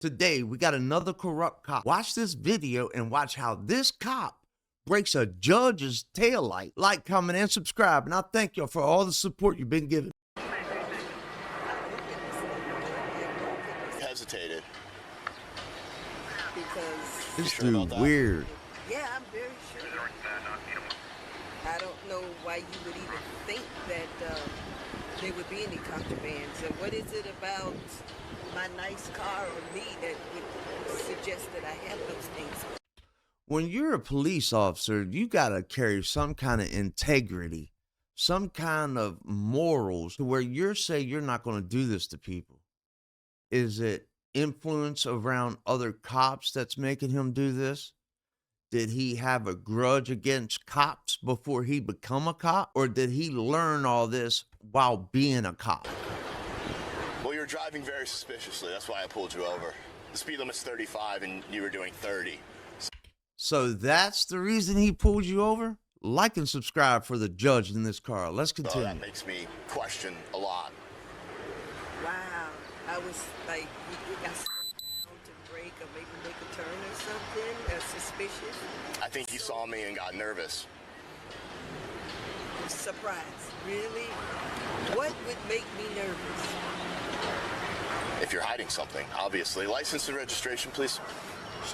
Today, we got another corrupt cop. Watch this video and watch how this cop breaks a judge's taillight. Like, comment, and subscribe. And I thank y'all for all the support you've been giving. Hesitated. Because This dude weird. yeah, I'm very sure. I don't know why you would even think that there would be any contrabands. And what is it about my nice car or me that would suggest that I have those things? When you're a police officer, you gotta carry some kind of integrity, some kind of morals to where you're saying you're not gonna do this to people. Is it influence around other cops that's making him do this? Did he have a grudge against cops before he become a cop? Or did he learn all this while being a cop? Well, you're driving very suspiciously. That's why I pulled you over. The speed limit's 35 and you were doing 30. So that's the reason he pulled you over? Like and subscribe for the judge in this car. Let's continue. So that makes me question a lot. Wow. I was like, you got down to break or maybe make a turn or something suspicious. I think you saw me and got nervous. Surprise. Really? What would make me nervous? If you're hiding something, obviously. License and registration, please.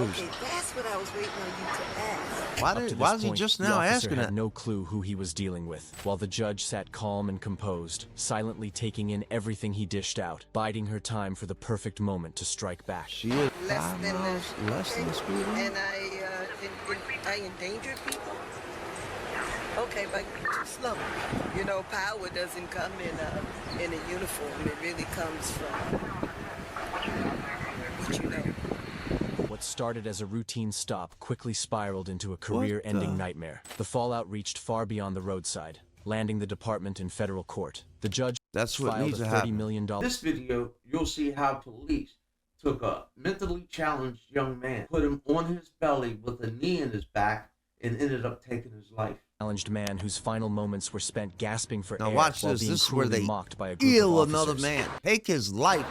Okay, that's what I was waiting on you to ask. Why is he just now asking that? that? No clue who he was dealing with, while the judge sat calm and composed, silently taking in everything he dished out, biding her time for the perfect moment to strike back. She is Less 5 than miles less than the speed limit? And I endangered people? Okay, but too slow. You know, power doesn't come in a uniform. It really comes from what you know. What started as a routine stop quickly spiraled into a career-ending nightmare. The fallout reached far beyond the roadside, landing the department in federal court. The judge That's what filed needs a to $30 happen. million. This video, you'll see how police took a mentally challenged young man, put him on his belly with a knee in his back, and ended up taking his life. Challenged man whose final moments were spent gasping for Now air watch while this. being This is where cruelly they mocked by a group kill of another officers. man, take his life.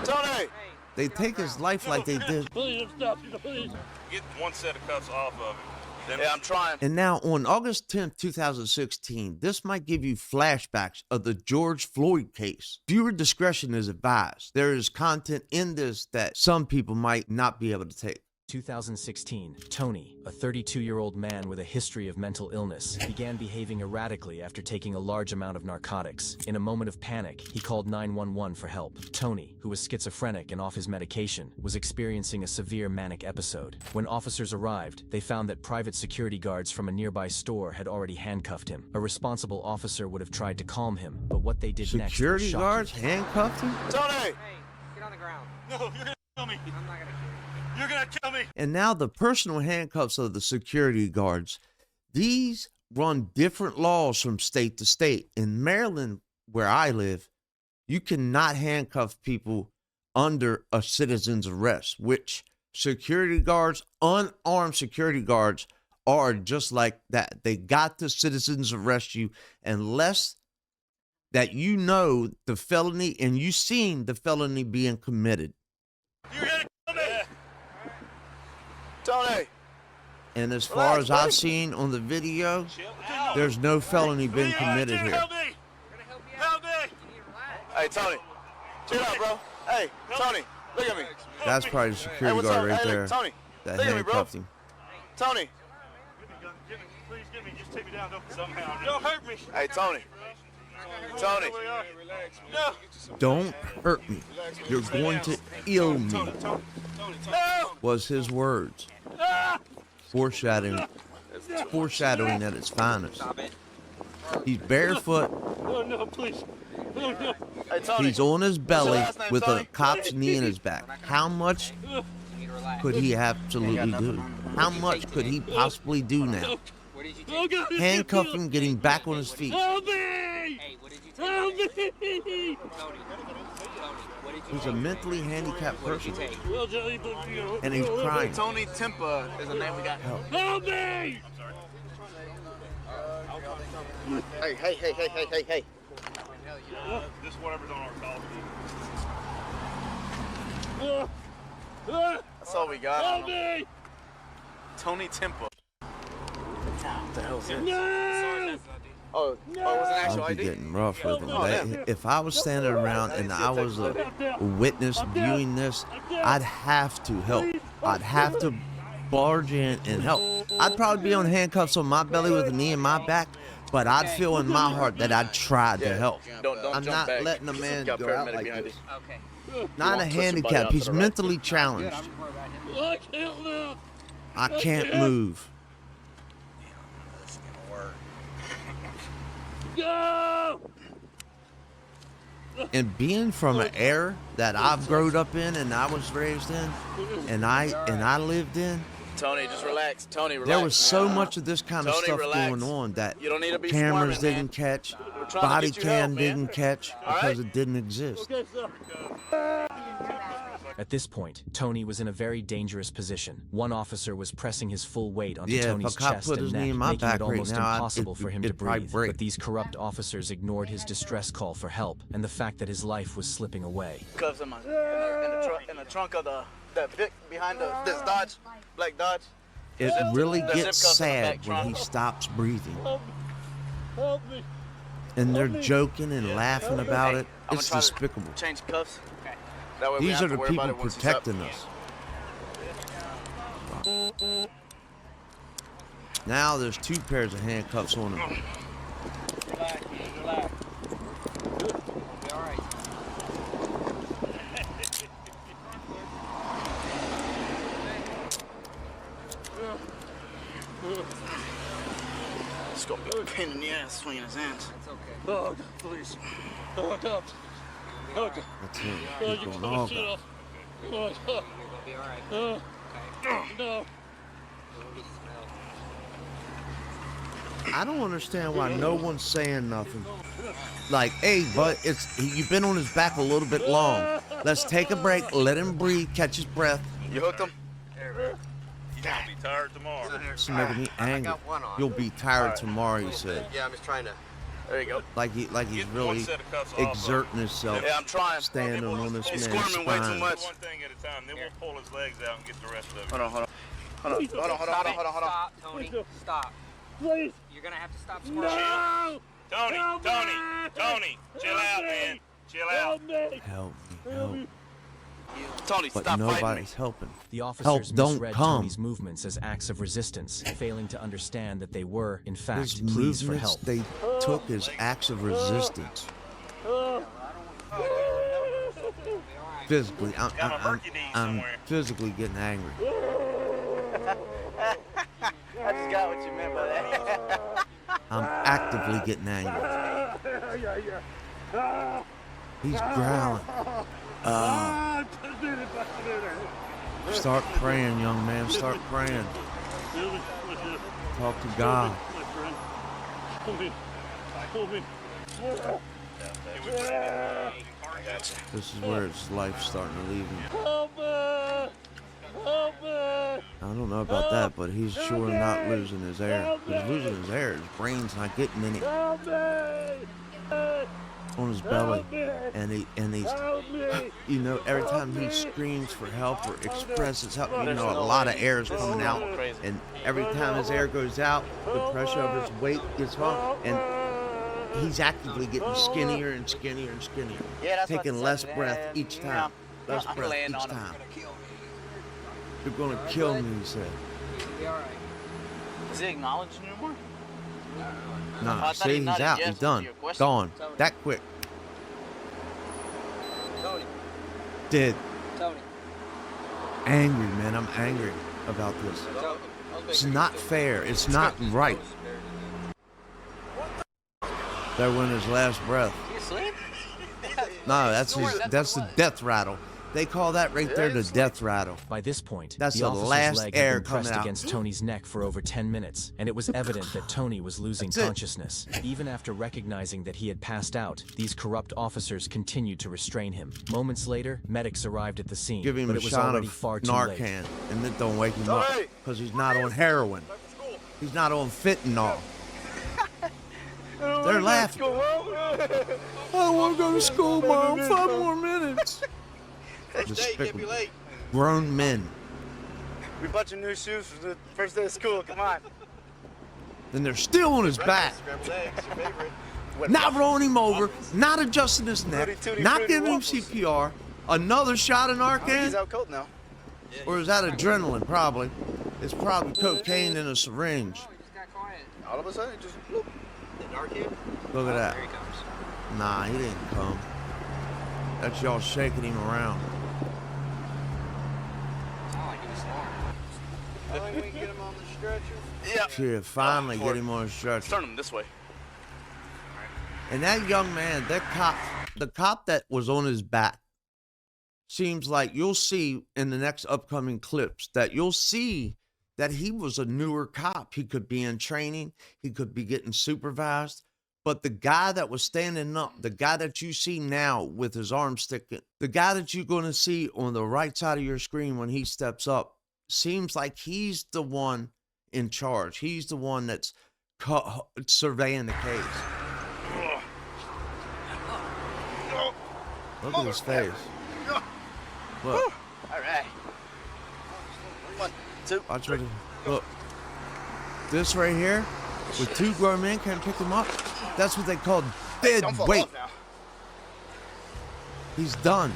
Tony! They take his life like they did. Please stop, please. Get one set of cuffs off of him. Yeah, I'm trying. And now on August 10th, 2016, this might give you flashbacks of the George Floyd case. Viewer discretion is advised. There is content in this that some people might not be able to take. 2016, Tony, a 32-year-old man with a history of mental illness, began behaving erratically after taking a large amount of narcotics. In a moment of panic, he called 911 for help. Tony, who was schizophrenic and off his medication, was experiencing a severe manic episode. When officers arrived, they found that private security guards from a nearby store had already handcuffed him. A responsible officer would have tried to calm him, but what they did next Security shocked guards you. handcuffed him? Tony! Hey, get on the ground. No, you're gonna kill me. I'm not gonna kill you. You're gonna kill me. And now the personal handcuffs of the security guards, these run different laws from state to state. In Maryland, where I live, you cannot handcuff people under a citizen's arrest, which security guards, unarmed security guards, are just like that. They got to citizens arrest you unless that you know the felony and you seen the felony being committed. You're gonna kill me. Tony! And as far as I've seen on the video, there's no felony been committed here. Help me. Help me. Hey, Tony. Chill out, bro. Hey, Tony, look at me. That's probably the Hey, security what's guard up? right Hey, there look, Tony. that Look at me, bro. handcuffed him. Tony. Give me a gun. Please give me. Just take me down somehow. Don't hurt me. Hey, Tony. Tony. No. Don't hurt me. You're going to ill me, No. was his words. Foreshadowing at its finest. He's barefoot. Oh no, please. Oh no. Hey, Tony. He's on his belly last name, with a Tony? cop's knee in his back. How much could he absolutely do? How much could he possibly do now? Oh God. Handcuff him, get him back on his feet. Help me. Help me. He's a mentally handicapped person, Well, Johnny, but, you know, and he's crying. Tony Timpa is the name we got. Help me. Hey. This whatever's on our call. That's all we got. Help me! Tony Tempo. What the hell is this? No! Oh, it was an actual I'll be ID? getting rough with them. If I was standing around and I was a witness viewing this, I'd have to help. I'd have to barge in and help. I'd probably be on handcuffs on my belly with a knee in my back, but I'd feel in my heart that I'd tried to help. I'm not letting a man go out like this. Not a handicap. He's mentally challenged. I can't move. And being from an era that I've grown up in and I was raised in and I lived in, Tony, just relax. Tony, relax. there was so much of this kind of Tony, stuff relax. going on that You don't need to be cameras squirming, didn't man. catch, We're trying to get you help, Bodycam man. didn't catch All because right? it didn't exist. At this point, Tony was in a very dangerous position. One officer was pressing his full weight onto Yeah, if a Tony's cop chest put and his neck, knee in my making back it right almost now, impossible for him to it'd probably breathe. break. But these corrupt officers ignored his distress call for help and the fact that his life was slipping away. Cuffs in the trunk of that Vic behind this Dodge, black Dodge. It really the gets zip cuffs in the sad back when he trunk. stops breathing. Help me. And they're joking and laughing about it. I'm It's gonna try to despicable. change cuffs. That way we These don't are have the to worry people about it once he's up. protecting us. Now there's two pairs of handcuffs on him. Relax, man, relax. We'll be all right. It's gonna be a pain in the ass swinging his hands. That's okay. Oh, God, please. Oh, God. Oh, God. That's him. Oh, He's you going, put oh, the shit God. off. Oh, God. You're gonna be all right. No. I don't understand why no one's saying nothing. Like, hey, bud, you've been on his back a little bit long. Let's take a break, let him breathe, catch his breath. You hooked him? You're gonna be tired tomorrow. It's making me angry. You'll be tired tomorrow, he said. Yeah, I'm just trying to. There you go. Like he's Get one really set of cuffs off. exerting himself, Yeah, I'm trying. standing on this He's man's squirming way too spine. much. One thing at a time, then we'll pull his legs out and get the rest of it. Hold on. Stop, Tony. Stop. Please. You're gonna have to stop squirming. No! Tony, chill out, man. Chill out. Help me. Tony, But stop fighting me. nobody's helping. The officers don't misread come. Tony's movements as acts of resistance, failing to understand that they were, in His fact, pleas for movements help. they took as acts of resistance. Physically, I'm physically getting angry. I just got what you meant by that. I'm actively getting angry. He's growling. Start praying, young man. Start praying. Talk to God. This is where his life's starting to leave him. I don't know about that, but he's sure not losing his air. He's losing his air. His brain's not getting any on his belly, and he's, you know, every time he screams for help or expresses help, you know, a lot of air is coming out, and every time his air goes out, the pressure of his weight gets on, and he's actively getting skinnier and skinnier and skinnier, taking less breath each time, less breath each time. You're gonna kill me, he said. Be all right. Is he acknowledging you more? Nah, I thought see, he he's nodded out. yes He's to done. your question. Gone. That quick. Tony. Dead. Tony. Angry, man. I'm angry about this. Tony. It's not fair. It's not right. That went his last breath. You asleep? No, that's the death rattle. They call that right there the death rattle. By this point, That's the the officer's last leg air had been pressed coming out. against Tony's neck for over 10 minutes, and it was evident that Tony was losing That's it. consciousness. Even after recognizing that he had passed out, these corrupt officers continued to restrain him. Moments later, medics arrived at the scene, Give him but a it was shot already of far too Narcan, late. and it don't wake him up because he's not on heroin. He's not on fentanyl. They're laughing. I don't want to go to school, Mom. 5 more minutes. Despicable. Grown men We bought you new shoes for the first day of school. Come on. Then they're still on his back. Not rolling him over, not adjusting his neck, not giving him CPR. Another shot in Arcan? He's out cold now. Or is that adrenaline? Probably. It's probably cocaine in a syringe. Oh, he just got quiet. All of a sudden, just whoop. Look at that. Here he comes. Nah, he didn't come. That's y'all shaking him around. Sounded like he was snoring. I think we can get him on the stretcher. Yeah. Yeah, finally get him on a stretcher. Turn him this way. And that young man, that cop, the cop that was on his back, seems like you'll see in the next upcoming clips that you'll see that he was a newer cop. He could be in training. He could be getting supervised. But the guy that was standing up, the guy that you see now with his arm sticking, the guy that you're going to see on the right side of your screen when he steps up, seems like he's the one in charge. He's the one that's surveying the case. Look at his face. Look. All right. 1, 2. Watch what look. This right here, with 2 grown men can't pick him up. That's what they call dead Don't fall weight. off now. He's done.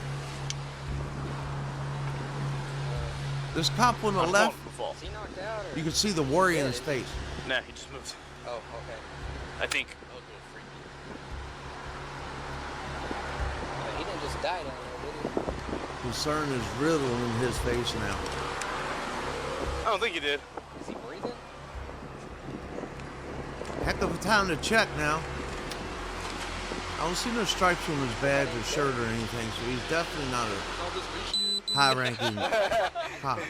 This cop on the left, Is he knocked out or? you can see the worry in his face. Nah, he just moved. Oh, okay. I think. But he didn't just die down there, did he? Concern is riddling his face now. I don't think he did. Is he breathing? Heck of a time to check now. I don't see no stripes on his badge or shirt or anything, so he's definitely not a high-ranking cop.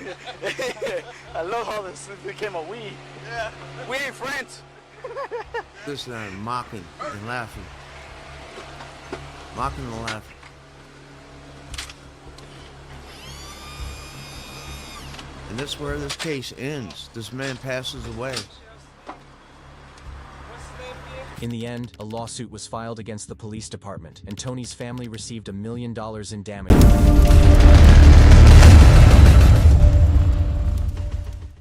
I love how this became a we. Yeah. We ain't friends. Listen to him mocking and laughing. Mocking and laughing. And that's where this case ends. This man passes away. In the end, a lawsuit was filed against the police department, and Tony's family received $1 million in damages.